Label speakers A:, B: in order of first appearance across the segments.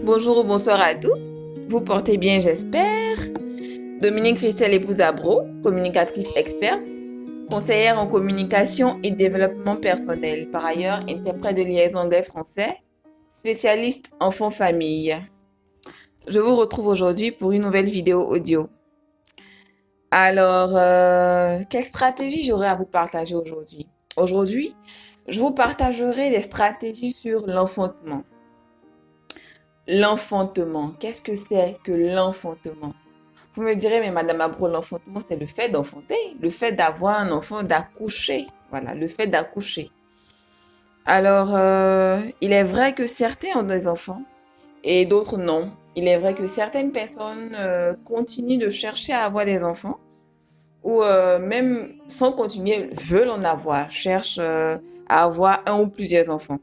A: Bonjour ou bonsoir à tous. Vous portez bien, j'espère. Dominique Christelle épouse Abro, communicatrice experte, conseillère en communication et développement personnel. Par ailleurs, interprète de liaison anglais-français, spécialiste enfant-famille. Je vous retrouve aujourd'hui pour une nouvelle vidéo audio. Alors, quelle stratégie j'aurais à vous partager aujourd'hui? Aujourd'hui, je vous partagerai des stratégies sur l'enfantement. L'enfantement, qu'est-ce que c'est que l'enfantement? Vous me direz, mais Madame Abro, l'enfantement, c'est le fait d'enfanter, le fait d'avoir un enfant, d'accoucher. Voilà, le fait d'accoucher. Alors, il est vrai que certains ont des enfants et d'autres non. Il est vrai que certaines personnes continuent de chercher à avoir des enfants ou même sans continuer, veulent en avoir, cherchent à avoir un ou plusieurs enfants.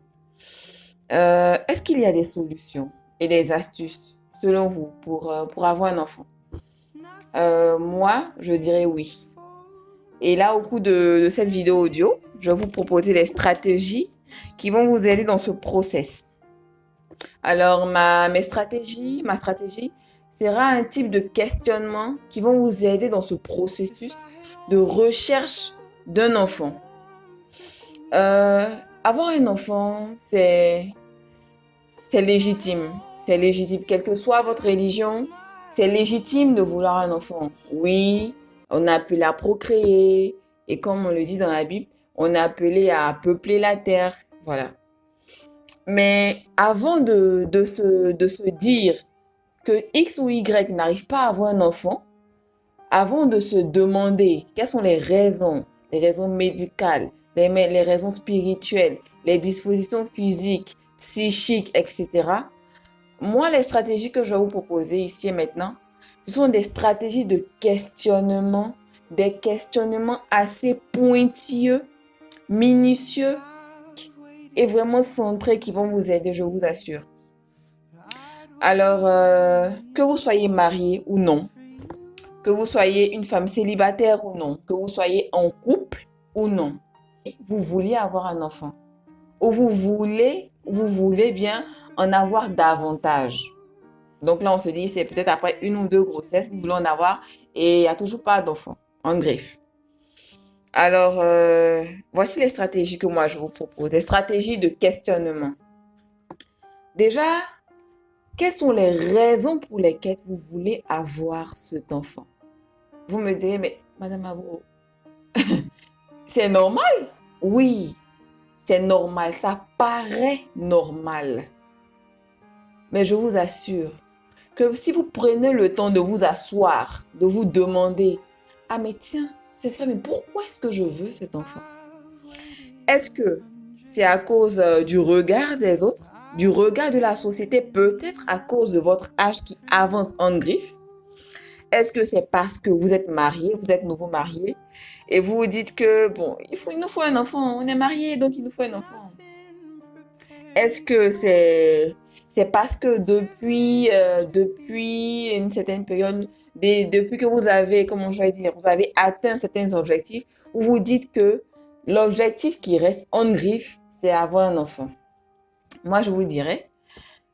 A: Est-ce qu'il y a des solutions et des astuces, selon vous, pour avoir un enfant? Moi, je dirais oui. Et là, au cours de cette vidéo audio, je vais vous proposer des stratégies qui vont vous aider dans ce process. Alors, ma stratégie sera un type de questionnement qui vont vous aider dans ce processus de recherche d'un enfant. Euh, Avoir un enfant, c'est légitime. C'est légitime. Quelle que soit votre religion, c'est légitime de vouloir un enfant. Oui, on a appelé à procréer. Et comme on le dit dans la Bible, on est appelé à peupler la terre. Voilà. Mais avant de se dire que X ou Y n'arrive pas à avoir un enfant, avant de se demander quelles sont les raisons médicales, les raisons spirituelles, les dispositions physiques, psychiques, etc., moi, les stratégies que je vais vous proposer ici et maintenant, ce sont des stratégies de questionnement, des questionnements assez pointilleux, minutieux et vraiment centrés qui vont vous aider, je vous assure. Alors, que vous soyez marié ou non, que vous soyez une femme célibataire ou non, que vous soyez en couple ou non, vous vouliez avoir un enfant ou vous voulez bien en avoir davantage. Donc là, on se dit, c'est peut-être après une ou deux grossesses, vous voulez en avoir et il n'y a toujours pas d'enfant en greffe. Alors, voici les stratégies que moi je vous propose, des stratégies de questionnement. Déjà, quelles sont les raisons pour lesquelles vous voulez avoir cet enfant? Vous me direz, mais Madame Abro, c'est normal? Oui, c'est normal, ça paraît normal. Mais je vous assure que si vous prenez le temps de vous asseoir, de vous demander, ah mais tiens, c'est vrai, mais pourquoi est-ce que je veux cet enfant? Est-ce que c'est à cause du regard des autres, du regard de la société, peut-être à cause de votre âge qui avance en griffe? Est-ce que c'est parce que vous êtes marié, vous êtes nouveau marié, et vous vous dites que, bon, il nous faut un enfant, on est marié, donc il nous faut un enfant? Est-ce que c'est parce que depuis une certaine période, depuis que vous avez, comment je vais dire, vous avez atteint certains objectifs, vous vous dites que l'objectif qui reste en griffe, c'est avoir un enfant? Moi, je vous dirais,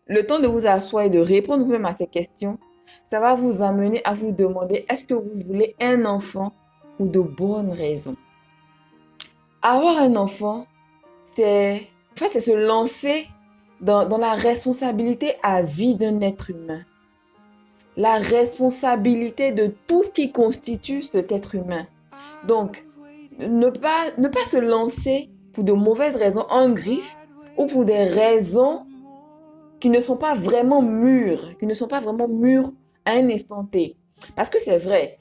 A: le temps de vous asseoir et de répondre vous-même à ces questions, ça va vous amener à vous demander, est-ce que vous voulez un enfant pour de bonnes raisons? Avoir un enfant, c'est se lancer dans la responsabilité à vie d'un être humain. La responsabilité de tout ce qui constitue cet être humain. Donc, ne pas se lancer pour de mauvaises raisons en griffe ou pour des raisons qui ne sont pas vraiment mûres, qui ne sont pas vraiment mûres à un instant T. Parce que c'est vrai,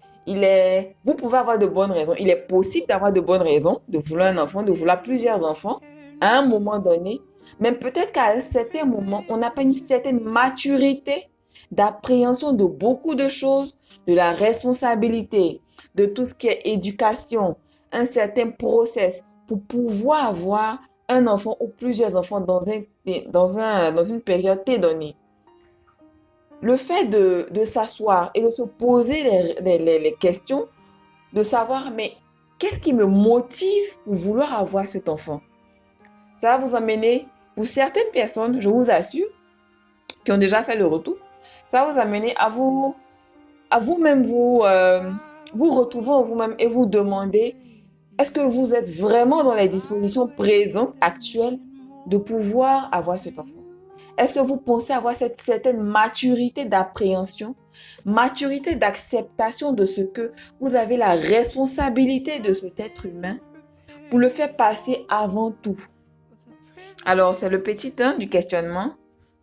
A: vous pouvez avoir de bonnes raisons. Il est possible d'avoir de bonnes raisons, de vouloir un enfant, de vouloir plusieurs enfants à un moment donné. Mais peut-être qu'à un certain moment, on n'a pas une certaine maturité d'appréhension de beaucoup de choses, de la responsabilité, de tout ce qui est éducation, un certain process pour pouvoir avoir un enfant ou plusieurs enfants dans une période T donnée. Le fait de s'asseoir et de se poser les questions, de savoir, mais qu'est-ce qui me motive pour vouloir avoir cet enfant? Ça va vous amener, pour certaines personnes, je vous assure, qui ont déjà fait le retour, ça va vous amener à vous-même vous retrouver en vous-même et vous demander, est-ce que vous êtes vraiment dans les dispositions présentes, actuelles, de pouvoir avoir cet enfant? Est-ce que vous pensez avoir cette certaine maturité d'appréhension, maturité d'acceptation de ce que vous avez la responsabilité de cet être humain pour le faire passer avant tout? Alors, c'est le petit 1 du questionnement.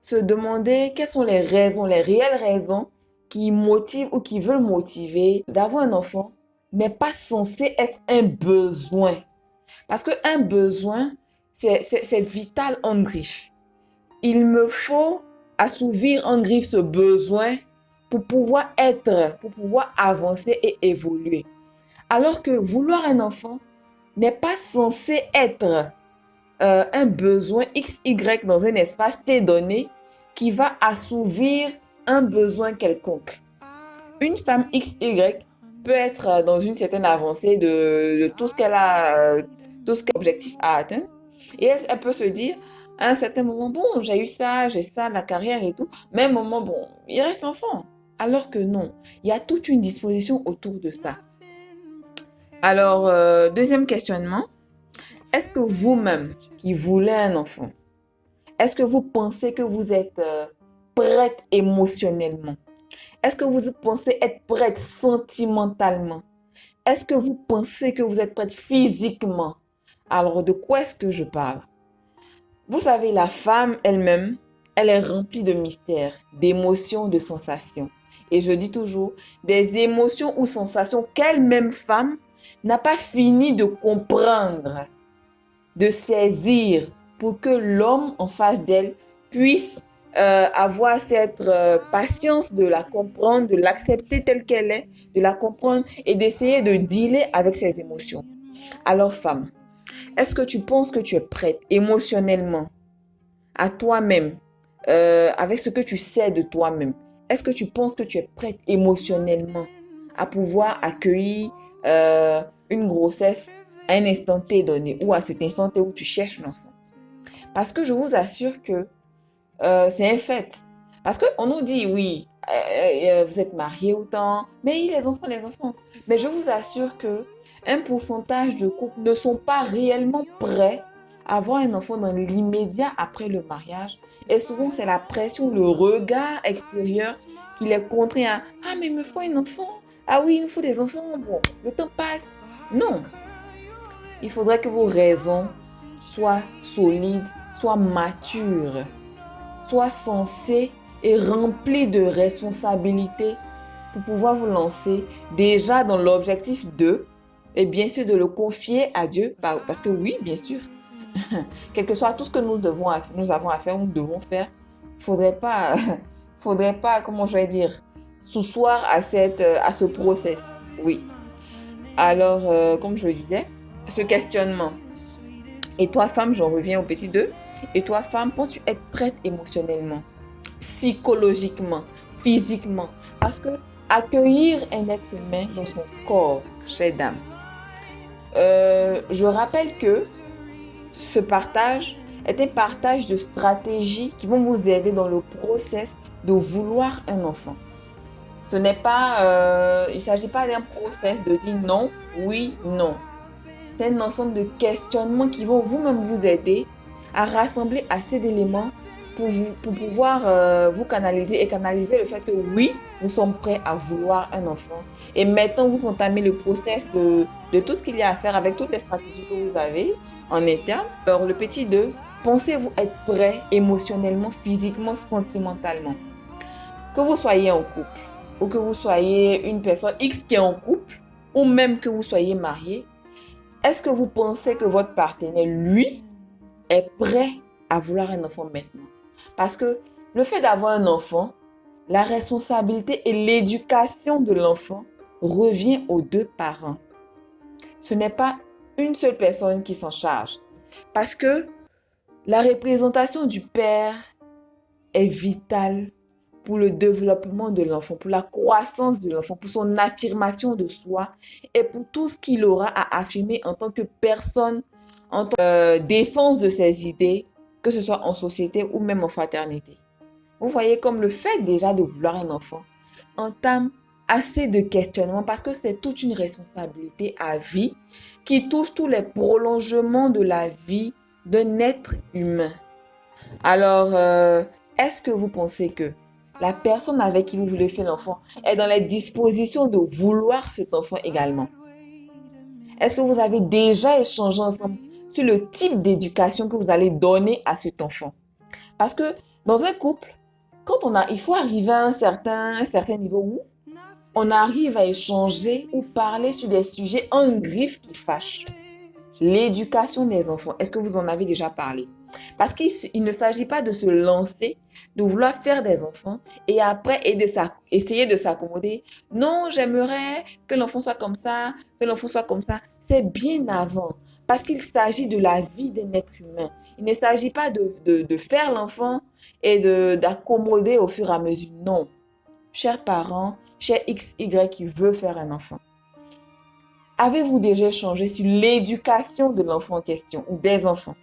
A: Se demander quelles sont les raisons, les réelles raisons qui motivent ou qui veulent motiver d'avoir un enfant n'est pas censé être un besoin. Parce qu'un besoin, c'est vital en griffe. Il me faut assouvir en griffe ce besoin pour pouvoir être, pour pouvoir avancer et évoluer. Alors que vouloir un enfant n'est pas censé être un besoin XY dans un espace T donné qui va assouvir un besoin quelconque. Une femme XY peut être dans une certaine avancée de tout ce qu'elle a, tout ce qu'elle a objectif à atteindre. Et elle peut se dire, à un certain moment, bon, j'ai eu ça, j'ai ça, la carrière et tout. Mais à un moment, bon, il reste l'enfant. Alors que non, il y a toute une disposition autour de ça. Alors, deuxième questionnement. Est-ce que vous-même qui voulez un enfant, est-ce que vous pensez que vous êtes prête émotionnellement? Est-ce que vous pensez être prête sentimentalement? Est-ce que vous pensez que vous êtes prête physiquement? Alors, de quoi est-ce que je parle? Vous savez, la femme elle-même, elle est remplie de mystères, d'émotions, de sensations. Et je dis toujours, des émotions ou sensations qu'elle-même femme n'a pas fini de comprendre, de saisir pour que l'homme en face d'elle puisse avoir cette patience de la comprendre, de l'accepter telle qu'elle est, de la comprendre et d'essayer de dealer avec ses émotions. Alors femme, est-ce que tu penses que tu es prête émotionnellement à toi-même, avec ce que tu sais de toi-même? Est-ce que tu penses que tu es prête émotionnellement à pouvoir accueillir une grossesse à un instant T donné ou à cet instant T où tu cherches l'enfant? Parce que je vous assure que c'est un fait. Parce qu'on nous dit, oui, vous êtes mariés autant, mais les enfants, les enfants. Mais je vous assure que un pourcentage de couples ne sont pas réellement prêts à avoir un enfant dans l'immédiat après le mariage. Et souvent, c'est la pression, le regard extérieur qui les contraint à, ah, mais il me faut un enfant. Ah oui, il nous faut des enfants. Bon, le temps passe. Non. Il faudrait que vos raisons soient solides, soient matures, soient sensées et remplies de responsabilités pour pouvoir vous lancer déjà dans l'objectif de, et bien sûr de le confier à Dieu, parce que oui, bien sûr, quel que soit tout ce que nous avons à faire, nous devons faire, faudrait pas, comment je vais dire, s'asseoir à ce process. Oui. Alors, comme je le disais, ce questionnement. Et toi, femme, j'en reviens au petit 2. Et toi, femme, penses-tu être prête émotionnellement, psychologiquement, physiquement? Parce que accueillir un être humain dans son corps, chère dame, je rappelle que ce partage est un partage de stratégies qui vont vous aider dans le process de vouloir un enfant. Ce n'est pas, il ne s'agit pas d'un process de dire non, oui, non. C'est un ensemble de questionnements qui vont vous-même vous aider à rassembler assez d'éléments pour pouvoir vous canaliser et canaliser le fait que oui, nous sommes prêts à vouloir un enfant. Et maintenant, vous entamez le process de tout ce qu'il y a à faire avec toutes les stratégies que vous avez en interne. Alors, le petit 2, pensez-vous être prêt émotionnellement, physiquement, sentimentalement? Que vous soyez en couple ou que vous soyez une personne X qui est en couple ou même que vous soyez marié, est-ce que vous pensez que votre partenaire, lui, est prêt à vouloir un enfant maintenant? Parce que le fait d'avoir un enfant, la responsabilité et l'éducation de l'enfant revient aux deux parents. Ce n'est pas une seule personne qui s'en charge. Parce que la représentation du père est vitale pour le développement de l'enfant, pour la croissance de l'enfant, pour son affirmation de soi et pour tout ce qu'il aura à affirmer en tant que personne, en tant que défense de ses idées, que ce soit en société ou même en fraternité. Vous voyez comme le fait déjà de vouloir un enfant entame assez de questionnements parce que c'est toute une responsabilité à vie qui touche tous les prolongements de la vie d'un être humain. Alors, est-ce que vous pensez que la personne avec qui vous voulez faire l'enfant est dans les dispositions de vouloir cet enfant également? Est-ce que vous avez déjà échangé ensemble sur le type d'éducation que vous allez donner à cet enfant? Parce que dans un couple, il faut arriver à un certain niveau où on arrive à échanger ou parler sur des sujets en griffe qui fâchent. L'éducation des enfants, est-ce que vous en avez déjà parlé? Parce qu'il ne s'agit pas de se lancer, de vouloir faire des enfants et après essayer de s'accommoder. Non, j'aimerais que l'enfant soit comme ça, que l'enfant soit comme ça. C'est bien avant. Parce qu'il s'agit de la vie d'un être humain. Il ne s'agit pas de faire l'enfant et d'accommoder au fur et à mesure. Non. Chers parents, cher XY qui veut faire un enfant. Avez-vous déjà échangé sur l'éducation de l'enfant en question ou des enfants?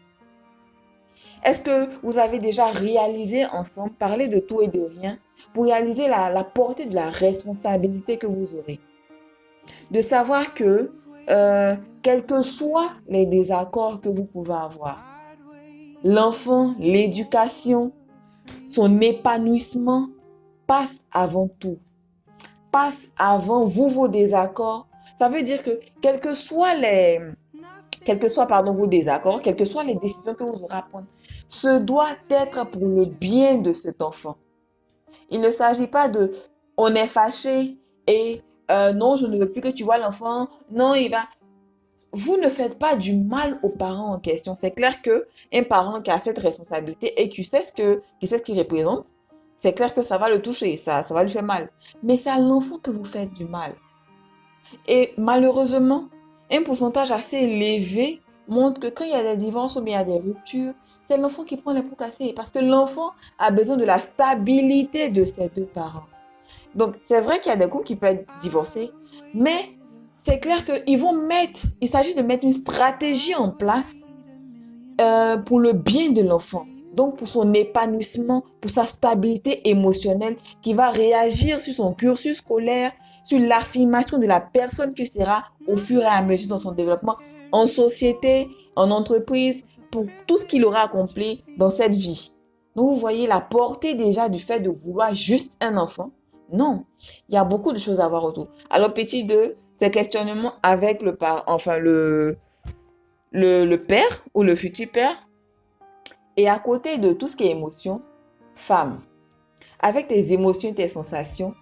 A: Est-ce que vous avez déjà réalisé ensemble, parlé de tout et de rien, pour réaliser la portée de la responsabilité que vous aurez? De savoir que, quels que soient les désaccords que vous pouvez avoir, l'enfant, l'éducation, son épanouissement passe avant tout, passe avant vous, vos désaccords. Ça veut dire que, vos désaccords, quelles que soient les décisions que vous aurez à prendre, ce doit être pour le bien de cet enfant. Il ne s'agit pas de, on est fâché et non, je ne veux plus que tu vois l'enfant. Non, il va. Vous ne faites pas du mal aux parents en question. C'est clair que un parent qui a cette responsabilité et qui sait ce qu'il représente, c'est clair que ça va le toucher, ça va lui faire mal. Mais c'est à l'enfant que vous faites du mal. Et malheureusement, un pourcentage assez élevé montre que quand il y a des divorces ou bien il y a des ruptures, c'est l'enfant qui prend les pots cassés parce que l'enfant a besoin de la stabilité de ses deux parents. Donc, c'est vrai qu'il y a des couples qui peuvent être divorcés, mais c'est clair il s'agit de mettre une stratégie en place pour le bien de l'enfant. Donc, pour son épanouissement, pour sa stabilité émotionnelle, qui va réagir sur son cursus scolaire, sur l'affirmation de la personne qui sera au fur et à mesure dans son développement en société, en entreprise, pour tout ce qu'il aura accompli dans cette vie. Donc, vous voyez la portée déjà du fait de vouloir juste un enfant. Non, il y a beaucoup de choses à voir autour. Alors, petit 2, ces questionnements avec le père ou le futur père. Et à côté de tout ce qui est émotion, femme, avec tes émotions et tes sensations,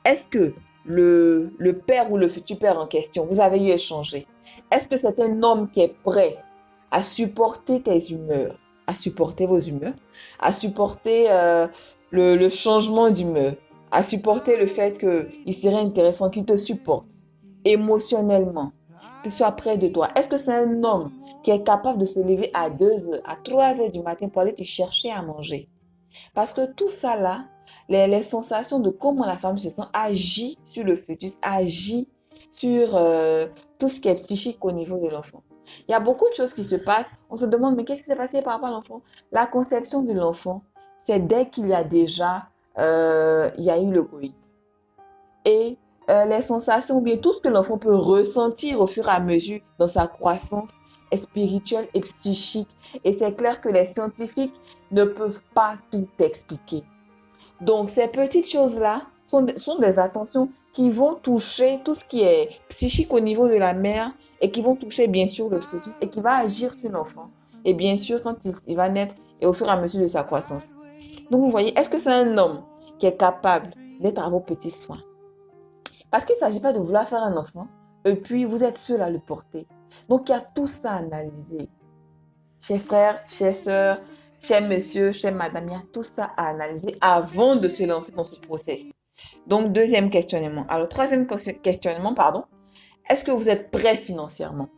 A: est-ce que le père ou le futur père en question, vous avez eu échangé, est-ce que c'est un homme qui est prêt à supporter tes humeurs, à supporter vos humeurs, à supporter le changement d'humeur, à supporter le fait qu'il serait intéressant qu'il te supporte émotionnellement, qu'il soit près de toi? Est-ce que c'est un homme qui est capable de se lever à 2 heures, à 3 heures du matin pour aller te chercher à manger? Parce que tout ça là, les sensations de comment la femme se sent agit sur le fœtus, agit sur tout ce qui est psychique au niveau de l'enfant. Il y a beaucoup de choses qui se passent. On se demande, mais qu'est-ce qui s'est passé par rapport à l'enfant? La conception de l'enfant, c'est dès qu'il y a déjà, il y a eu le coït. Et les sensations ou bien tout ce que l'enfant peut ressentir au fur et à mesure dans sa croissance est spirituelle et psychique. Et c'est clair que les scientifiques ne peuvent pas tout expliquer. Donc, ces petites choses-là sont des attentions qui vont toucher tout ce qui est psychique au niveau de la mère et qui vont toucher bien sûr le fœtus et qui va agir sur l'enfant. Et bien sûr, quand il va naître et au fur et à mesure de sa croissance. Donc, vous voyez, est-ce que c'est un homme qui est capable d'être à vos petits soins? Parce qu'il ne s'agit pas de vouloir faire un enfant et puis vous êtes seul à le porter. Donc, il y a tout ça à analyser. Chers frères, chères sœurs, chers messieurs, chères madame, il y a tout ça à analyser avant de se lancer dans ce process. Donc, deuxième questionnement. Alors, troisième questionnement, pardon. Est-ce que vous êtes prêt financièrement?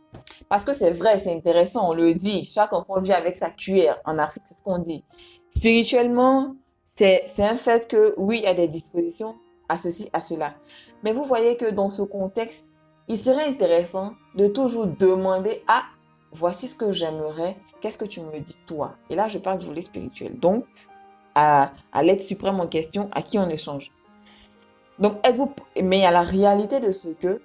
A: Parce que c'est vrai, c'est intéressant, on le dit. Chaque enfant vit avec sa cuillère. En Afrique, c'est ce qu'on dit. Spirituellement, c'est un fait que oui, il y a des dispositions à ceci, à cela. Mais vous voyez que dans ce contexte, il serait intéressant de toujours demander, ah, voici ce que j'aimerais, qu'est-ce que tu me dis toi? Et là, je parle du volet spirituel. Donc, à l'être suprême en question à qui on échange. Donc, mais il y a la réalité de ce que,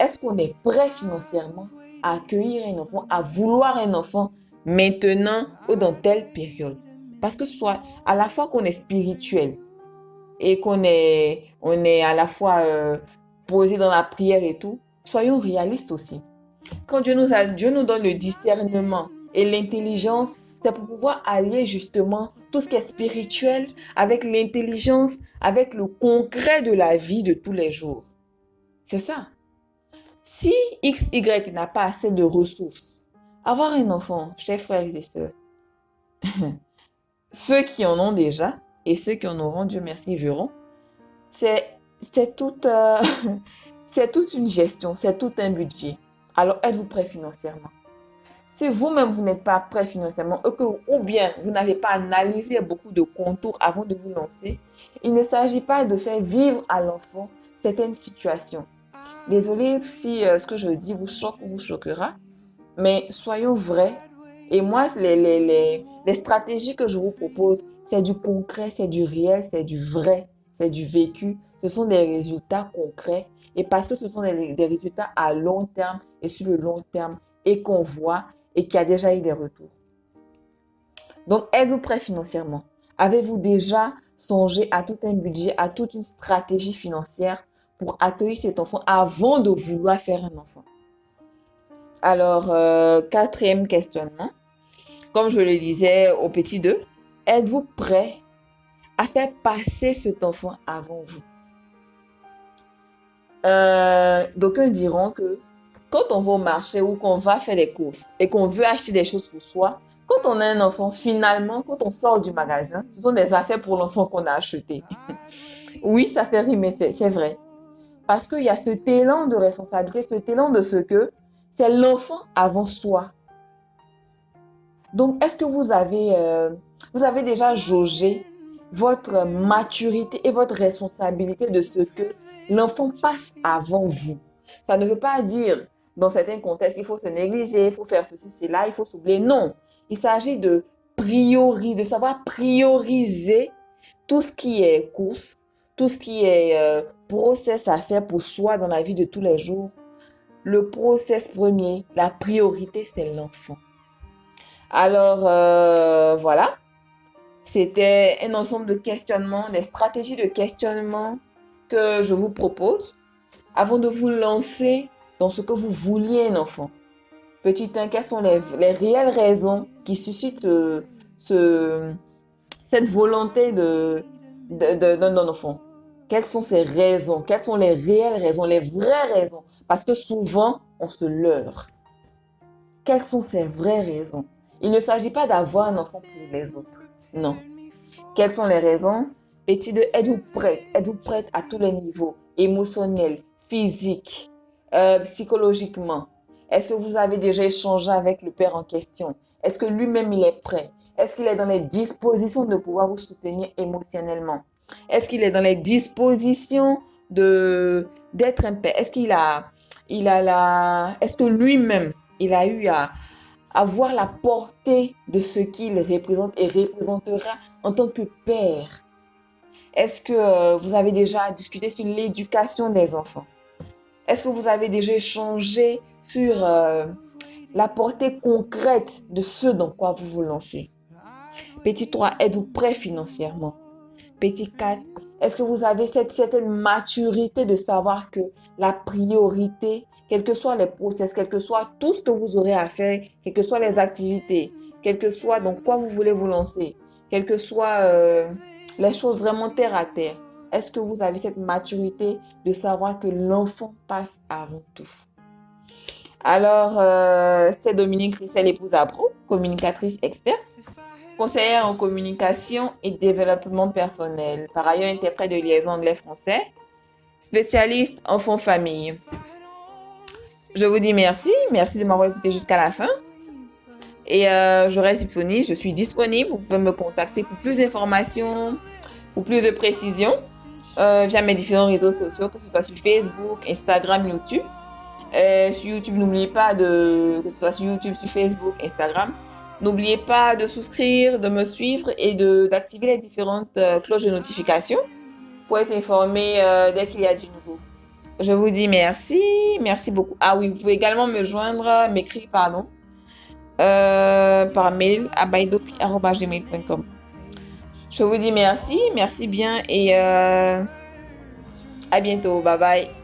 A: est-ce qu'on est prêt financièrement à accueillir un enfant, à vouloir un enfant maintenant ou dans telle période? Parce que soit à la fois qu'on est spirituel et on est à la fois posé dans la prière et tout, soyons réalistes aussi. Quand Dieu nous donne le discernement et l'intelligence, c'est pour pouvoir allier justement tout ce qui est spirituel avec l'intelligence, avec le concret de la vie de tous les jours. C'est ça. Si XY n'a pas assez de ressources, avoir un enfant, chers frères et sœurs, ceux qui en ont déjà et ceux qui en auront, Dieu merci, verront, c'est toute, c'est toute une gestion, c'est tout un budget. Alors, êtes-vous prêt financièrement? Si vous-même, vous n'êtes pas prêt financièrement ou bien vous n'avez pas analysé beaucoup de contours avant de vous lancer, il ne s'agit pas de faire vivre à l'enfant certaines situations. Désolée si ce que je dis vous choque ou vous choquera, mais soyons vrais. Et moi, les stratégies que je vous propose, c'est du concret, c'est du réel, c'est du vrai, c'est du vécu. Ce sont des résultats concrets. Et parce que ce sont des résultats à long terme et sur le long terme et qu'on voit et qui a déjà eu des retours. Donc, êtes-vous prêt financièrement? Avez-vous déjà songé à tout un budget, à toute une stratégie financière pour accueillir cet enfant avant de vouloir faire un enfant? Alors, quatrième questionnement. Comme je le disais au petit 2, êtes-vous prêt à faire passer cet enfant avant vous? D'aucuns diront que quand on va au marché ou qu'on va faire des courses et qu'on veut acheter des choses pour soi, quand on a un enfant, finalement, quand on sort du magasin, ce sont des affaires pour l'enfant qu'on a acheté. Oui, ça fait rire, mais c'est vrai. Parce qu'il y a cet élan de responsabilité, cet élan de ce que c'est l'enfant avant soi. Donc, est-ce que vous avez déjà jaugé votre maturité et votre responsabilité de ce que l'enfant passe avant vous? Ça ne veut pas dire, dans certains contextes, qu'il faut se négliger, il faut faire ceci, cela, il faut s'oublier. Non, il s'agit de savoir prioriser tout ce qui est course, tout ce qui est process à faire pour soi dans la vie de tous les jours. Le process premier, la priorité, c'est l'enfant. Alors, voilà, c'était un ensemble de questionnements, des stratégies de questionnement que je vous propose avant de vous lancer dans ce que vous vouliez un enfant. Petit 1, quelles sont les réelles raisons qui suscitent cette volonté d'un enfant? Quelles sont ces raisons? Quelles sont les réelles raisons, les vraies raisons? Parce que souvent, on se leurre. Quelles sont ces vraies raisons? Il ne s'agit pas d'avoir un enfant pour les autres. Non. Quelles sont les raisons? Petit 2, êtes-vous prête? Êtes-vous prête à tous les niveaux? Émotionnel, physique, psychologiquement? Est-ce que vous avez déjà échangé avec le père en question? Est-ce que lui-même, il est prêt? Est-ce qu'il est dans les dispositions de pouvoir vous soutenir émotionnellement? Est-ce qu'il est dans les dispositions d'être un père? Est-ce que lui-même, il a eu à voir la portée de ce qu'il représente et représentera en tant que père? Est-ce que vous avez déjà discuté sur l'éducation des enfants? Est-ce que vous avez déjà échangé sur la portée concrète de ce dans quoi vous vous lancez? Petit 3, êtes-vous prêt financièrement? Petit 4, est-ce que vous avez cette certaine maturité de savoir que la priorité, quels que soient les process, quel que soit tout ce que vous aurez à faire, quelles que soient les activités, quel que soit dans quoi vous voulez vous lancer, quelles que soient les choses vraiment terre à terre, est-ce que vous avez cette maturité de savoir que l'enfant passe avant tout? Alors, c'est Dominique Rissel, épouse Abro, communicatrice experte, conseillère en communication et développement personnel, par ailleurs interprète de liaison anglais-français, spécialiste enfant-famille. Je vous dis merci de m'avoir écouté jusqu'à la fin. Et je reste disponible, je suis disponible, vous pouvez me contacter pour plus d'informations, pour plus de précisions, via mes différents réseaux sociaux, que ce soit sur Facebook, Instagram, YouTube. Sur YouTube, n'oubliez pas que ce soit sur YouTube, sur Facebook, Instagram, N'oubliez pas de souscrire, de me suivre et d'activer les différentes cloches de notification pour être informé dès qu'il y a du nouveau. Je vous dis merci, merci beaucoup. Ah oui, vous pouvez également m'écrire, pardon, par mail à baidopi@gmail.com. Je vous dis merci, merci bien et à bientôt. Bye bye.